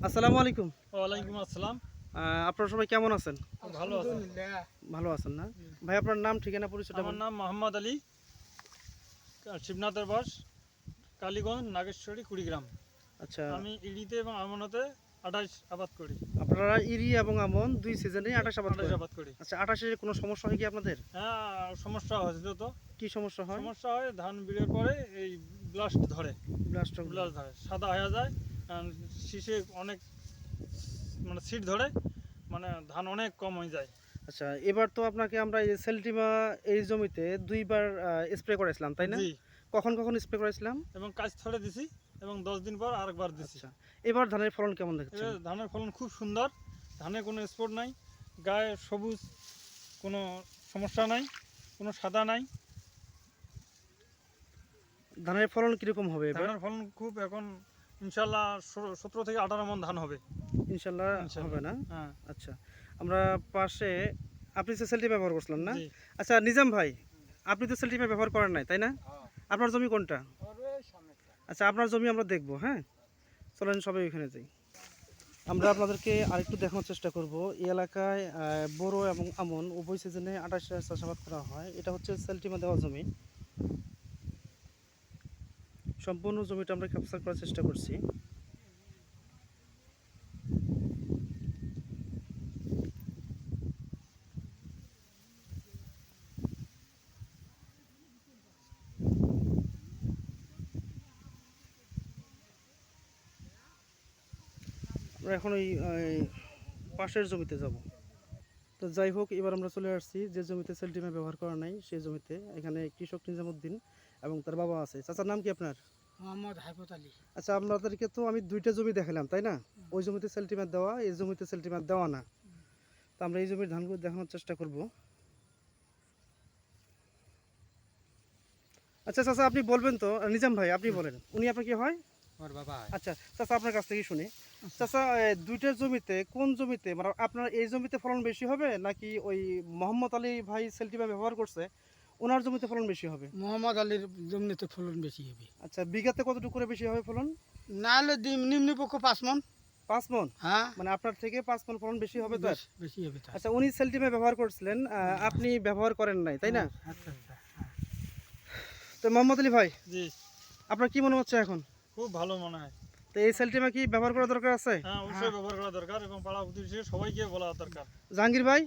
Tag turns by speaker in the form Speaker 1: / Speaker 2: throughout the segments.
Speaker 1: আসসালামু আলাইকুম।
Speaker 2: ওয়ালাইকুম আসসালাম।
Speaker 1: আপনারা সবাই কেমন আছেন?
Speaker 2: ভালো আছেন?
Speaker 1: ভালো আছেন না? ভাই আপনার নাম ঠিকানা পরিচয়টা
Speaker 2: আমার
Speaker 1: বলুন।
Speaker 2: নাম মোহাম্মদ আলী, শিবনাথের বাস, কালীগঞ্জ, নাগেশ্বরী, কুড়িগ্রাম।
Speaker 1: আচ্ছা,
Speaker 2: আমি ইড়িতে এবং আমনতে 28 আবাদ করি।
Speaker 1: আপনারা ইরি এবং আমন দুই সিজনেই 28 আবাদ
Speaker 2: 28
Speaker 1: করেন।
Speaker 2: আবাদ করি।
Speaker 1: আচ্ছা, 28 এ কোনো সমস্যা হয় কি আপনাদের?
Speaker 2: হ্যাঁ, সমস্যা হয়েছিল তো।
Speaker 1: কি সমস্যা হয়?
Speaker 2: সমস্যা হয় ধান বিড়ের পরে এই ব্লাস্ট ধরে,
Speaker 1: ব্লাস্ট
Speaker 2: ব্লাস্ট ধরে, সাদা হয়ে যায়। শীষে অনেক মানে সিট ধরে, মানে ধান অনেক কম হয়ে যায়।
Speaker 1: আচ্ছা, এবার তো আপনাকে আমরা এই সেলটিমা এই জমিতে দুইবার স্প্রে করেছিলাম, তাই না?
Speaker 2: জি,
Speaker 1: কখন কখন স্প্রে করেছিলাম?
Speaker 2: এবং কাজ ছড়ে দিছি এবং 10 দিন পর আরেকবার দিছি।
Speaker 1: আচ্ছা, এবার ধানের ফলন কেমন দেখছেন?
Speaker 2: এবার ধানের ফলন খুব সুন্দর, ধানে কোনো স্পট নাই, গায়ে সবুজ, কোনো সমস্যা নাই, কোনো সাদা নাই।
Speaker 1: ধানের ফলন কিরকম হবে এবার?
Speaker 2: ধানের ফলন খুব এখন ইনশাল্লাহ 17 থেকে 18 মণ ধান হবে।
Speaker 1: ইনশাল্লাহ
Speaker 2: ইনশাল্লাহ,
Speaker 1: হবে না?
Speaker 2: হ্যাঁ।
Speaker 1: আচ্ছা, আমরা পাশে আপনি তো সেলটি ব্যবহার করছিলেন না?
Speaker 2: জি।
Speaker 1: আচ্ছা, নিজাম ভাই, আপনি তো সেলটি ব্যবহার করেন নাই, তাই না? আপনার জমি কোনটা? আচ্ছা, আপনার জমি আমরা দেখবো, হ্যাঁ? চলেন সবাই ওইখানে যাই। আমরা আপনাদেরকে আরেকটু দেখানোর চেষ্টা করব। এই এলাকায় বোরো এবং আমন উভয় সিজনে 28 চাষাবাদ করা হয়। এটা হচ্ছে সেলটিমা দেওয়া জমি। সম্পূর্ণ জমিটা আমরা ক্যাপচার করার চেষ্টা করছি। আমরা এখন ওই পাশের জমিতে যাব। তো যাই হোক, এবার আমরা চলে আসছি যে জমিতে সেলটিমা ব্যবহার করা নাই সেই জমিতে। এখানে কৃষক নিজামুদ্দিন এবং তার বাবা আছে। চাচার নাম কি আপনার?
Speaker 3: মোহাম্মদ হাইফত আলী।
Speaker 1: আচ্ছা, আপনাদেরকে তো আমি দুইটা জমি দেখালাম, তাই না? ওই জমিতে সেলটিমার দেওয়া, এই জমিতে সেলটিমার দেওয়া না। তো আমরা এই জমির ধানগুলো দেখানোর চেষ্টা করব। আচ্ছা চাচা, আপনি বলবেন তো, নিজাম ভাই আপনি বলেন, উনি আপনার কি হয়?
Speaker 3: আমার বাবা।
Speaker 1: আচ্ছা চাচা, আপনার কাছ থেকে শুনি। চাচা, দুইটার জমিতে কোন জমিতে মানে আপনার এই জমিতে ফলন বেশি হবে নাকি ওই মোহাম্মদ আলী ভাই সেলটিমা ব্যবহার করছে ওনার জমিতে ফলন বেশি হবে?
Speaker 3: মোহাম্মদ আলীর জমিতে ফলন বেশি হবে।
Speaker 1: আচ্ছা, বিঘাতে কতটুকু করে বেশি হবে ফলন?
Speaker 3: না হলে নিম্নপক্ষ 5 মণ।
Speaker 1: 5 মণ?
Speaker 3: হ্যাঁ,
Speaker 1: মানে আপনার থেকে 5 মণ ফলন বেশি হবে তো?
Speaker 3: বেশি হবে তার।
Speaker 1: আচ্ছা, উনি সেলটিমা ব্যবহার করছিলেন, আপনি ব্যবহার করেন নাই, তাই না?
Speaker 3: আচ্ছা আচ্ছা।
Speaker 1: তো মোহাম্মদ আলী ভাই,
Speaker 2: জি,
Speaker 1: আপনার কি মনে হচ্ছে এখন?
Speaker 2: খুব ভালো মনে হয়।
Speaker 1: তো এই সেলটিমা কি ব্যবহার করা দরকার আছে?
Speaker 2: হ্যাঁ, অবশ্যই ব্যবহার করা দরকার এবং পাড়া প্রতিবেশী সবাইকে বলা দরকার।
Speaker 1: জাহাঙ্গীর ভাই,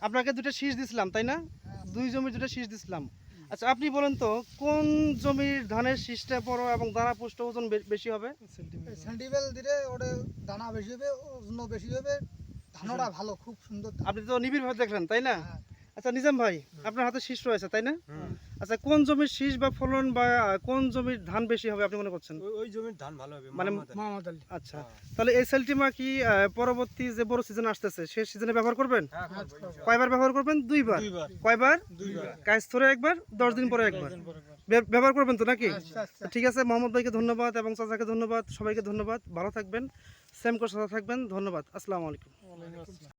Speaker 1: আপনাকে দুটো শীষ দিছিলাম, তাই না? দুই জমির দুটো শীষ দিছিলাম। আচ্ছা, আপনি বলেন তো কোন জমির ধানের শীষটা বড় এবং দানা পুষ্ট ওজন বেশি হবে?
Speaker 3: সেন্টিভেল দিলে ওটা দানা বেশি হবে, ওজন বেশি হবে, ধানটা ভালো, খুব সুন্দর।
Speaker 1: আপনি তো নিবিড় ভাবে দেখলেন, তাই না?
Speaker 3: হ্যাঁ।
Speaker 1: আচ্ছা নিজাম ভাই, আপনার হাতে শীষ রয়েছে, তাই না? আচ্ছা, কোন জমির শীষ বা ফলন বা কোন জমির ধান বেশি হবে আপনি মনে করছেন?
Speaker 4: ওই জমির ধান ভালো হবে
Speaker 1: মানে
Speaker 3: মোহাম্মদ আলী।
Speaker 1: আচ্ছা, তাহলে এই সেলটিমা কি পরবর্তী যে বড় সিজন আসতেছে সেই সিজনে ব্যবহার করবেন? কয়বার ব্যবহার করবেন? দুইবার।
Speaker 2: দুইবার।
Speaker 1: কয়বার?
Speaker 2: দুইবার।
Speaker 1: কাজ ধরে একবার, 10 দিন পরে একবার। ব্যবহার করবেন তো নাকি? তো ঠিক আছে, মোহাম্মদ ভাইকে ধন্যবাদ এবং চাচাকে ধন্যবাদ, সবাইকে ধন্যবাদ। ভালো থাকবেন, সেম করে সাথে থাকবেন। ধন্যবাদ। আসসালামু আলাইকুম।
Speaker 2: ওয়ালাইকুম আসসালাম।